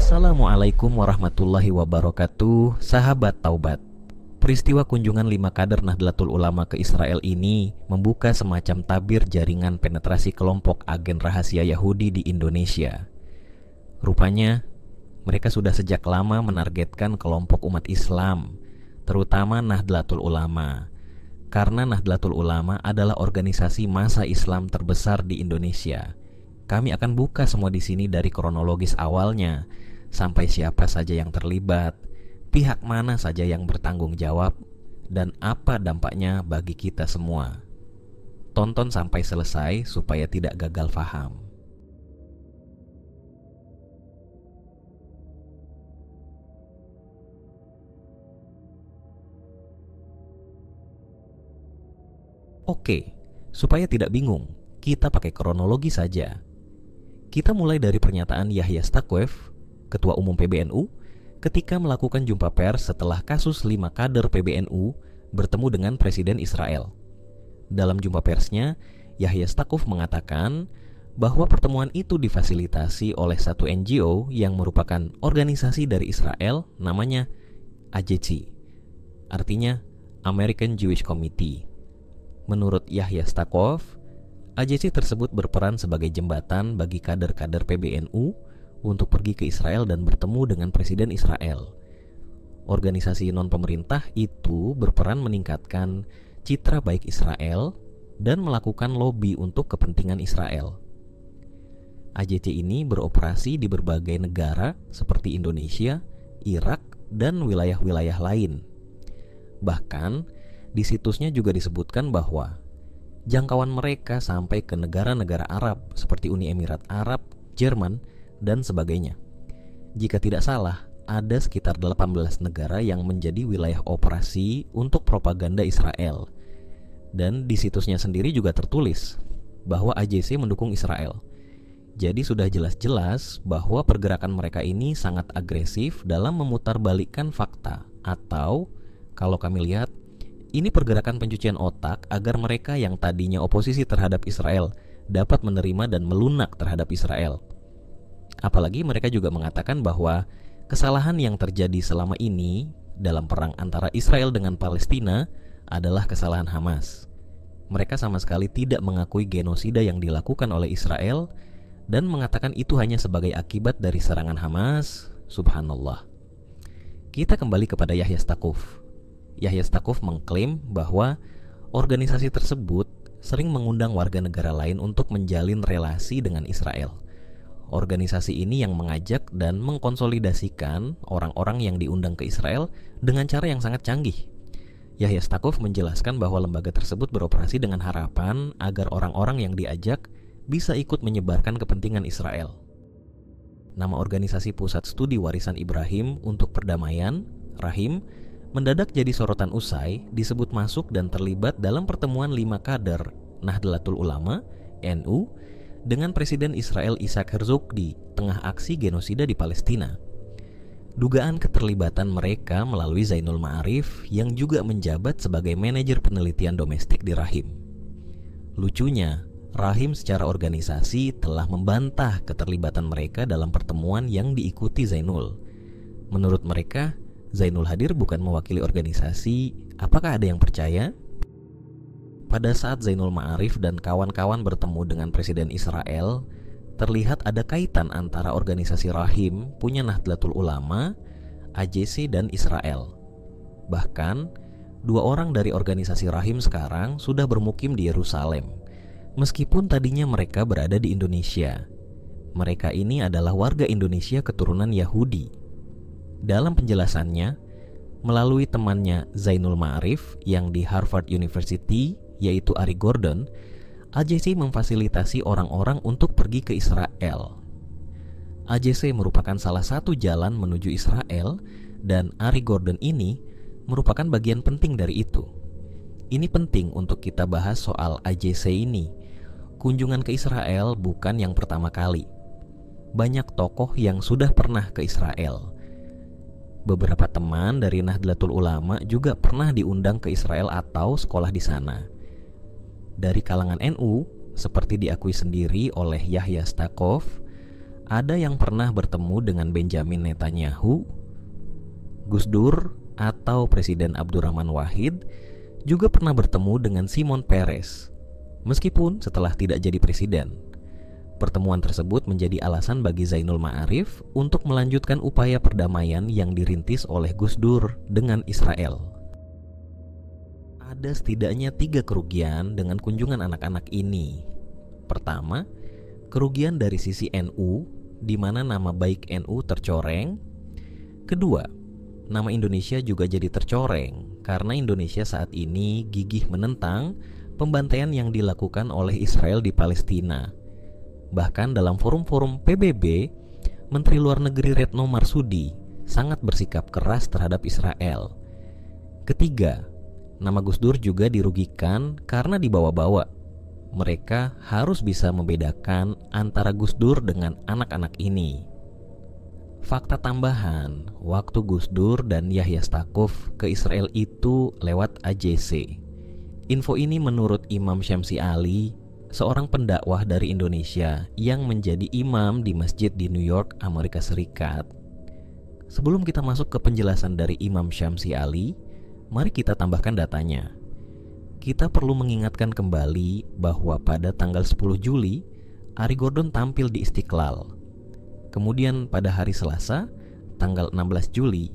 Assalamualaikum warahmatullahi wabarakatuh, sahabat Taubat. Peristiwa kunjungan 5 kader Nahdlatul Ulama ke Israel ini membuka semacam tabir jaringan penetrasi kelompok agen rahasia Yahudi di Indonesia. Rupanya, mereka sudah sejak lama menargetkan kelompok umat Islam, terutama Nahdlatul Ulama. Karena Nahdlatul Ulama adalah organisasi massa Islam terbesar di Indonesia. Kami akan buka semua di sini dari kronologis awalnya, sampai siapa saja yang terlibat, pihak mana saja yang bertanggung jawab, dan apa dampaknya bagi kita semua. Tonton sampai selesai supaya tidak gagal paham. Oke, supaya tidak bingung, kita pakai kronologi saja. Kita mulai dari pernyataan Yahya Stakuf, Ketua Umum PBNU, ketika melakukan jumpa pers setelah kasus 5 kader PBNU bertemu dengan Presiden Israel. Dalam jumpa persnya, Yahya Stakuf mengatakan bahwa pertemuan itu difasilitasi oleh satu NGO yang merupakan organisasi dari Israel namanya AJC, artinya American Jewish Committee. Menurut Yahya Stakuf, AJC tersebut berperan sebagai jembatan bagi kader-kader PBNU untuk pergi ke Israel dan bertemu dengan Presiden Israel. Organisasi non-pemerintah itu berperan meningkatkan citra baik Israel dan melakukan lobi untuk kepentingan Israel. AJC ini beroperasi di berbagai negara seperti Indonesia, Irak, dan wilayah-wilayah lain. Bahkan, di situsnya juga disebutkan bahwa jangkauan mereka sampai ke negara-negara Arab seperti Uni Emirat Arab, Jerman, dan sebagainya. Jika tidak salah, ada sekitar 18 negara yang menjadi wilayah operasi untuk propaganda Israel. Dan di situsnya sendiri juga tertulis bahwa AJC mendukung Israel. Jadi sudah jelas-jelas bahwa pergerakan mereka ini sangat agresif dalam memutarbalikkan fakta. Atau, kalau kami lihat, ini pergerakan pencucian otak agar mereka yang tadinya oposisi terhadap Israel dapat menerima dan melunak terhadap Israel. Apalagi mereka juga mengatakan bahwa kesalahan yang terjadi selama ini dalam perang antara Israel dengan Palestina adalah kesalahan Hamas. Mereka sama sekali tidak mengakui genosida yang dilakukan oleh Israel dan mengatakan itu hanya sebagai akibat dari serangan Hamas. Subhanallah. Kita kembali kepada Yahya Stakuf. Yahya Stakuf mengklaim bahwa organisasi tersebut sering mengundang warga negara lain untuk menjalin relasi dengan Israel. Organisasi ini yang mengajak dan mengkonsolidasikan orang-orang yang diundang ke Israel dengan cara yang sangat canggih. Yahya Stakuf menjelaskan bahwa lembaga tersebut beroperasi dengan harapan agar orang-orang yang diajak bisa ikut menyebarkan kepentingan Israel. Nama organisasi Pusat Studi Warisan Ibrahim untuk Perdamaian, Rahim, mendadak jadi sorotan usai disebut masuk dan terlibat dalam pertemuan 5 kader Nahdlatul Ulama, NU, dengan Presiden Israel Isaac Herzog di tengah aksi genosida di Palestina. Dugaan keterlibatan mereka melalui Zainul Ma'arif yang juga menjabat sebagai manajer penelitian domestik di Rahim. Lucunya, Rahim secara organisasi telah membantah keterlibatan mereka dalam pertemuan yang diikuti Zainul. Menurut mereka, Zainul hadir bukan mewakili organisasi. Apakah ada yang percaya? Pada saat Zainul Ma'arif dan kawan-kawan bertemu dengan Presiden Israel, terlihat ada kaitan antara organisasi Rahim punya Nahdlatul Ulama, AJC, dan Israel. Bahkan, 2 orang dari organisasi Rahim sekarang sudah bermukim di Yerusalem, meskipun tadinya mereka berada di Indonesia. Mereka ini adalah warga Indonesia keturunan Yahudi. Dalam penjelasannya, melalui temannya Zainul Ma'arif yang di Harvard University, yaitu Ari Gordon, AJC memfasilitasi orang-orang untuk pergi ke Israel. AJC merupakan salah satu jalan menuju Israel, dan Ari Gordon ini merupakan bagian penting dari itu. Ini penting untuk kita bahas soal AJC ini. Kunjungan ke Israel bukan yang pertama kali. Banyak tokoh yang sudah pernah ke Israel. Beberapa teman dari Nahdlatul Ulama juga pernah diundang ke Israel atau sekolah di sana. Dari kalangan NU, seperti diakui sendiri oleh Yahya Stakuf, Ada yang pernah bertemu dengan Benjamin Netanyahu, Gus Dur, atau Presiden Abdurrahman Wahid, juga pernah bertemu dengan Shimon Peres, meskipun setelah tidak jadi presiden. Pertemuan tersebut menjadi alasan bagi Zainul Ma'arif untuk melanjutkan upaya perdamaian yang dirintis oleh Gus Dur dengan Israel. Ada setidaknya 3 kerugian dengan kunjungan anak-anak ini. Pertama, kerugian dari sisi NU, di mana nama baik NU tercoreng. Kedua, nama Indonesia juga jadi tercoreng karena Indonesia saat ini gigih menentang pembantaian yang dilakukan oleh Israel di Palestina. Bahkan dalam forum-forum PBB, Menteri Luar Negeri Retno Marsudi sangat bersikap keras terhadap Israel. Ketiga, nama Gus Dur juga dirugikan karena dibawa-bawa. Mereka harus bisa membedakan antara Gus Dur dengan anak-anak ini. Fakta tambahan, waktu Gus Dur dan Yahya Stakuf ke Israel itu lewat AJC. Info ini menurut Imam Syamsi Ali, seorang pendakwah dari Indonesia yang menjadi imam di masjid di New York, Amerika Serikat. Sebelum kita masuk ke penjelasan dari Imam Syamsi Ali, mari kita tambahkan datanya. Kita perlu mengingatkan kembali bahwa pada tanggal 10 Juli, Ari Gordon tampil di Istiqlal. Kemudian pada hari Selasa, tanggal 16 Juli,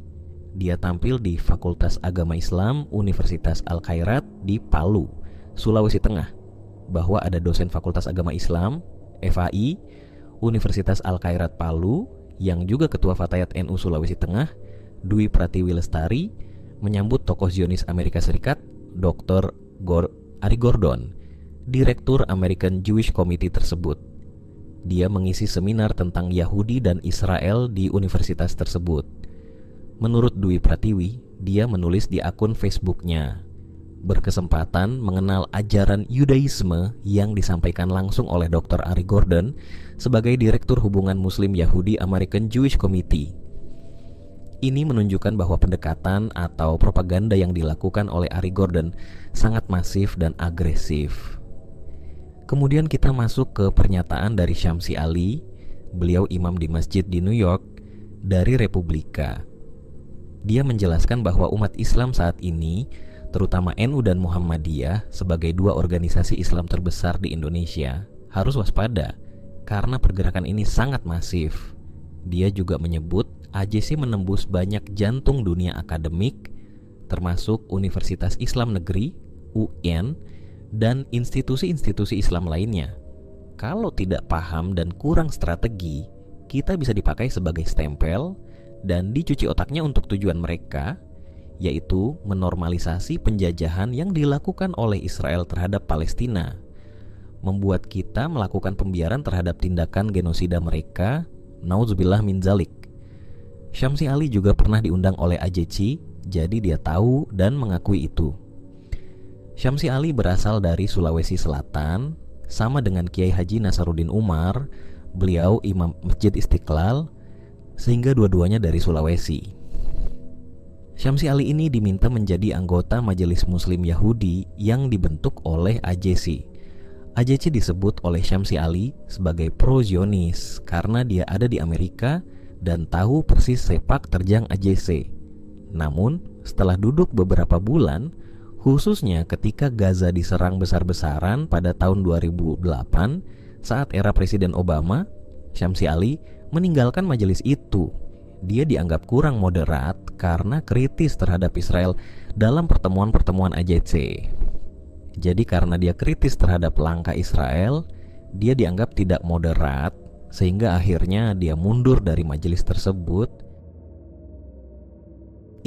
dia tampil di Fakultas Agama Islam Universitas Al-Khairat di Palu, Sulawesi Tengah. Bahwa ada dosen Fakultas Agama Islam, FAI, Universitas Al-Khairat Palu, yang juga Ketua Fatayat NU Sulawesi Tengah, Dwi Pratiwi Lestari, menyambut tokoh Zionis Amerika Serikat, Dr. Ari Gordon, Direktur American Jewish Committee tersebut. Dia mengisi seminar tentang Yahudi dan Israel di universitas tersebut. Menurut Dwi Pratiwi, dia menulis di akun Facebooknya, berkesempatan mengenal ajaran Yudaisme yang disampaikan langsung oleh Dr. Ari Gordon sebagai Direktur Hubungan Muslim Yahudi American Jewish Committee. Ini menunjukkan bahwa pendekatan atau propaganda yang dilakukan oleh Ari Gordon sangat masif dan agresif. Kemudian kita masuk ke pernyataan dari Syamsi Ali, beliau imam di masjid di New York, dari Republika. Dia menjelaskan bahwa umat Islam saat ini, terutama NU dan Muhammadiyah sebagai 2 organisasi Islam terbesar di Indonesia, harus waspada karena pergerakan ini sangat masif. Dia juga menyebut AJC menembus banyak jantung dunia akademik, termasuk Universitas Islam Negeri, UN, dan institusi-institusi Islam lainnya. Kalau tidak paham dan kurang strategi, kita bisa dipakai sebagai stempel dan dicuci otaknya untuk tujuan mereka, yaitu menormalisasi penjajahan yang dilakukan oleh Israel terhadap Palestina, membuat kita melakukan pembiaran terhadap tindakan genosida mereka. Nauzubillah min zalik. Syamsi Ali juga pernah diundang oleh AJC, jadi dia tahu dan mengakui itu. Syamsi Ali berasal dari Sulawesi Selatan, sama dengan Kiai Haji Nasaruddin Umar. Beliau imam Masjid Istiqlal, sehingga dua-duanya dari Sulawesi. Syamsi Ali ini diminta menjadi anggota Majelis Muslim Yahudi yang dibentuk oleh AJC. AJC disebut oleh Syamsi Ali sebagai pro-Zionis karena dia ada di Amerika dan tahu persis sepak terjang AJC. Namun, setelah duduk beberapa bulan, khususnya ketika Gaza diserang besar-besaran pada tahun 2008 saat era Presiden Obama, Syamsi Ali meninggalkan majelis itu. Dia dianggap kurang moderat karena kritis terhadap Israel dalam pertemuan-pertemuan AJC. Jadi karena dia kritis terhadap langkah Israel, dia dianggap tidak moderat, sehingga akhirnya dia mundur dari majelis tersebut.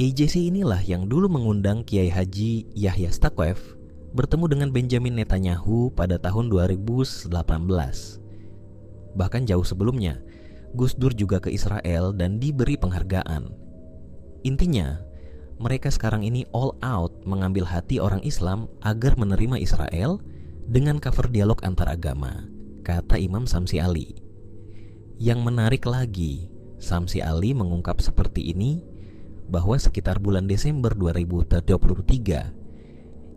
AJC inilah yang dulu mengundang Kiai Haji Yahya Stakuf bertemu dengan Benjamin Netanyahu pada tahun 2018. Bahkan jauh sebelumnya, Gus Dur juga ke Israel dan diberi penghargaan. Intinya, mereka sekarang ini all out mengambil hati orang Islam agar menerima Israel dengan cover dialog antar agama, kata Imam Syamsi Ali. Yang menarik lagi, Syamsi Ali mengungkap seperti ini, bahwa sekitar bulan Desember 2023,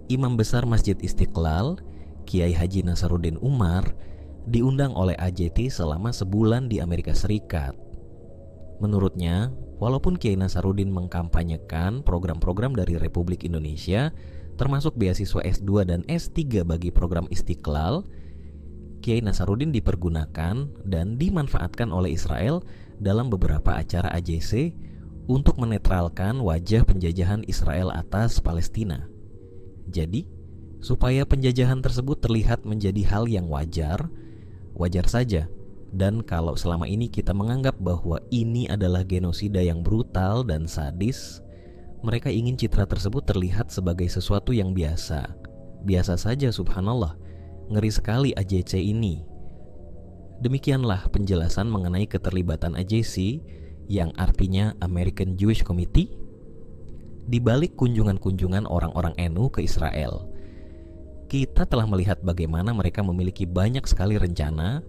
Imam Besar Masjid Istiqlal, Kiai Haji Nasaruddin Umar, diundang oleh AJT selama sebulan di Amerika Serikat. Menurutnya, walaupun Kiai Nasaruddin mengkampanyekan program-program dari Republik Indonesia, termasuk beasiswa S2 dan S3 bagi program Istiqlal, Kiai Nasaruddin dipergunakan dan dimanfaatkan oleh Israel dalam beberapa acara AJC untuk menetralkan wajah penjajahan Israel atas Palestina. Jadi, supaya penjajahan tersebut terlihat menjadi hal yang wajar saja. Dan kalau selama ini kita menganggap bahwa ini adalah genosida yang brutal dan sadis, mereka ingin citra tersebut terlihat sebagai sesuatu yang biasa. Biasa saja, subhanallah. Ngeri sekali AJC ini. Demikianlah penjelasan mengenai keterlibatan AJC, yang artinya American Jewish Committee, di balik kunjungan-kunjungan orang-orang NU ke Israel. Kita telah melihat bagaimana mereka memiliki banyak sekali rencana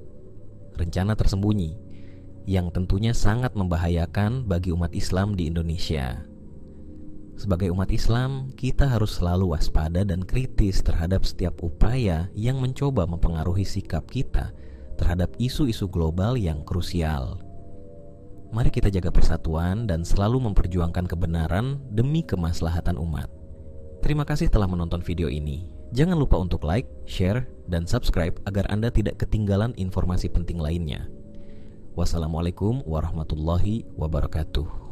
tersembunyi yang tentunya sangat membahayakan bagi umat Islam di Indonesia. Sebagai umat Islam, kita harus selalu waspada dan kritis terhadap setiap upaya yang mencoba mempengaruhi sikap kita terhadap isu-isu global yang krusial. Mari kita jaga persatuan dan selalu memperjuangkan kebenaran demi kemaslahatan umat. Terima kasih telah menonton video ini. Jangan lupa untuk like, share, dan subscribe agar Anda tidak ketinggalan informasi penting lainnya. Wassalamualaikum warahmatullahi wabarakatuh.